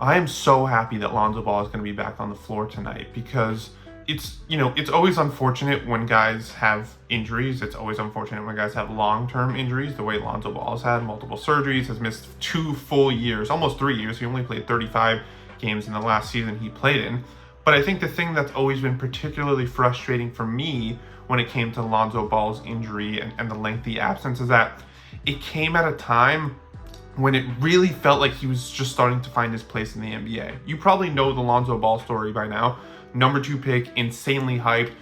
I am so happy that Lonzo Ball is going to be back on the floor tonight because it's always unfortunate when guys have injuries. It's always unfortunate when guys have long-term injuries, the way Lonzo Ball has had multiple surgeries, has missed 2 full years, almost 3 years. He only played 35 games in the last season he played in. But I think the thing that's always been particularly frustrating for me when it came to Lonzo Ball's injury and the lengthy absence is that it came at a time when it really felt like he was just starting to find his place in the NBA. You probably know the Lonzo Ball story by now. Number 2 pick, insanely hyped,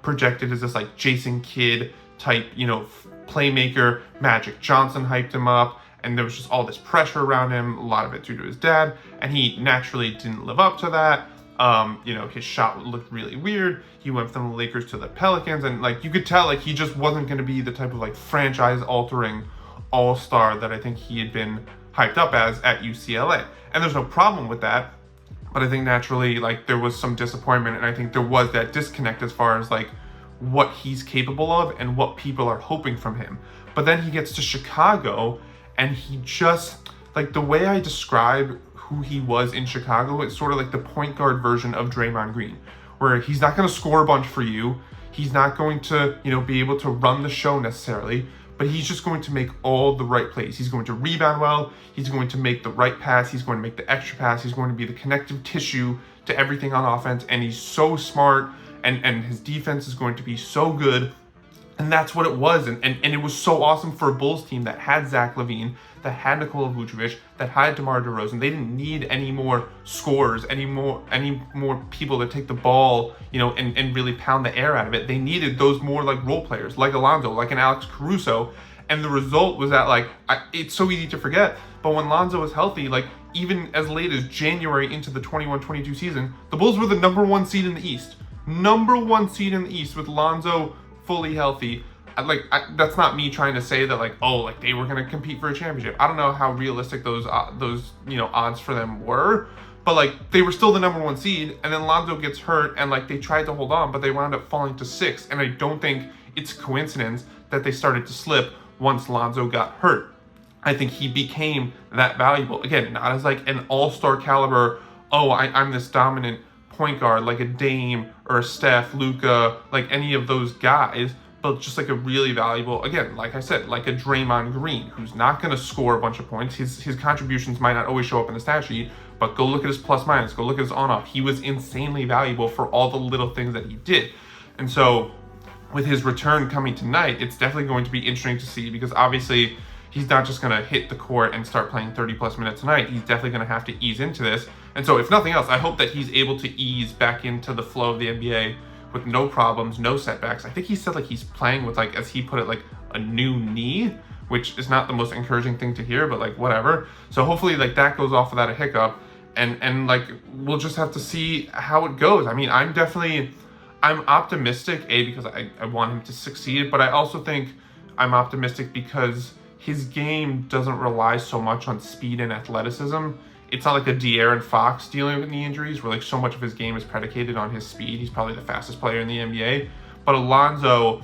projected as this like Jason Kidd type, playmaker. Magic Johnson hyped him up, and there was just all this pressure around him, a lot of it due to his dad, and he naturally didn't live up to that. His shot looked really weird. He went from the Lakers to the Pelicans, and like you could tell, like he just wasn't going to be the type of like franchise-altering all-star that I think he had been hyped up as at UCLA. And there's no problem with that. But I think naturally, like, there was some disappointment, and I think there was that disconnect as far as like what he's capable of and what people are hoping from him. But then he gets to Chicago, and he just, like, the way I describe who he was in Chicago, it's sort of like the point guard version of Draymond Green, where he's not going to score a bunch for you. He's not going to, be able to run the show necessarily, but he's just going to make all the right plays. He's going to rebound well. He's going to make the right pass. He's going to make the extra pass. He's going to be the connective tissue to everything on offense. And he's so smart, and his defense is going to be so good. And that's what it was. And it was so awesome for a Bulls team that had Zach LaVine, that had Nikola Vucevic, that had DeMar DeRozan. They didn't need any more scorers, any more people to take the ball, and really pound the air out of it. They needed those more like role players, like Alonzo, like an Alex Caruso. And the result was that it's so easy to forget, but when Lonzo was healthy, like even as late as January into the 21-22 season, the Bulls were the number 1 seed in the East. Number 1 seed in the East with Lonzo fully healthy. That's not me trying to say that they were going to compete for a championship. I don't know how realistic those odds for them were, but they were still the number 1 seed, and then Lonzo gets hurt, and they tried to hold on, but they wound up falling to 6. And I don't think it's coincidence that they started to slip once Lonzo got hurt. I think he became that valuable. Again, not as an all-star caliber, I'm this dominant point guard like a Dame or a Steph, Luka, any of those guys, but just a really valuable, again, like I said, like a Draymond Green, who's not going to score a bunch of points. His contributions might not always show up in the stat sheet, but go look at his plus minus, go look at his on-off. He was insanely valuable for all the little things that he did. And so with his return coming tonight, it's definitely going to be interesting to see, because obviously he's not just going to hit the court and start playing 30 plus minutes tonight. He's definitely going to have to ease into this. And so if nothing else, I hope that he's able to ease back into the flow of the NBA with no problems, no setbacks. I think he said he's playing with as he put it, a new knee, which is not the most encouraging thing to hear, but whatever. So hopefully that goes off without a hiccup, and we'll just have to see how it goes. I mean, I'm optimistic, because I want him to succeed, but I also think I'm optimistic because his game doesn't rely so much on speed and athleticism. It's not like a De'Aaron Fox dealing with knee injuries, where so much of his game is predicated on his speed. He's probably the fastest player in the NBA. But Alonzo,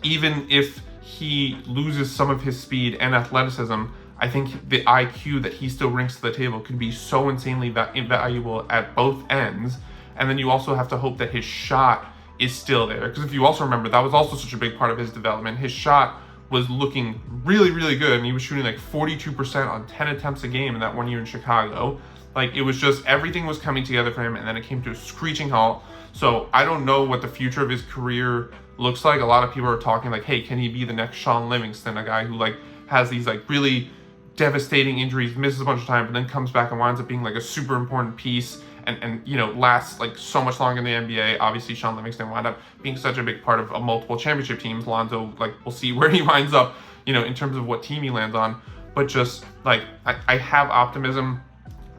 even if he loses some of his speed and athleticism, I think the IQ that he still brings to the table could be so insanely valuable at both ends. And then you also have to hope that his shot is still there. Because if you also remember, that was also such a big part of his development. His shot was looking really, really good, and he was shooting 42% on 10 attempts a game in that 1 year in Chicago. It was just, everything was coming together for him, and then it came to a screeching halt. So I don't know what the future of his career looks like. A lot of people are talking hey, can he be the next Sean Livingston, a guy who has these really devastating injuries, misses a bunch of time, but then comes back and winds up being a super important piece and lasts so much longer in the NBA. Obviously, Sean Livingston wound up being such a big part of multiple championship teams. Lonzo, we'll see where he winds up, in terms of what team he lands on. But just I have optimism,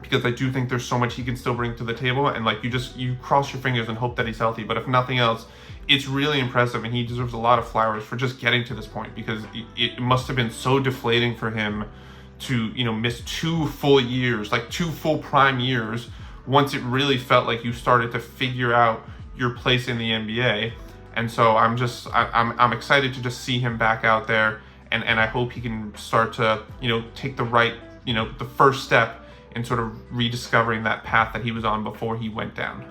because I do think there's so much he can still bring to the table, and you cross your fingers and hope that he's healthy. But if nothing else, it's really impressive, and he deserves a lot of flowers for just getting to this point, because it must have been so deflating for him to miss 2 full years, 2 full prime years, once it really felt like you started to figure out your place in the NBA. And so I'm excited to just see him back out there, and I hope he can start to take the right the first step and sort of rediscovering that path that he was on before he went down.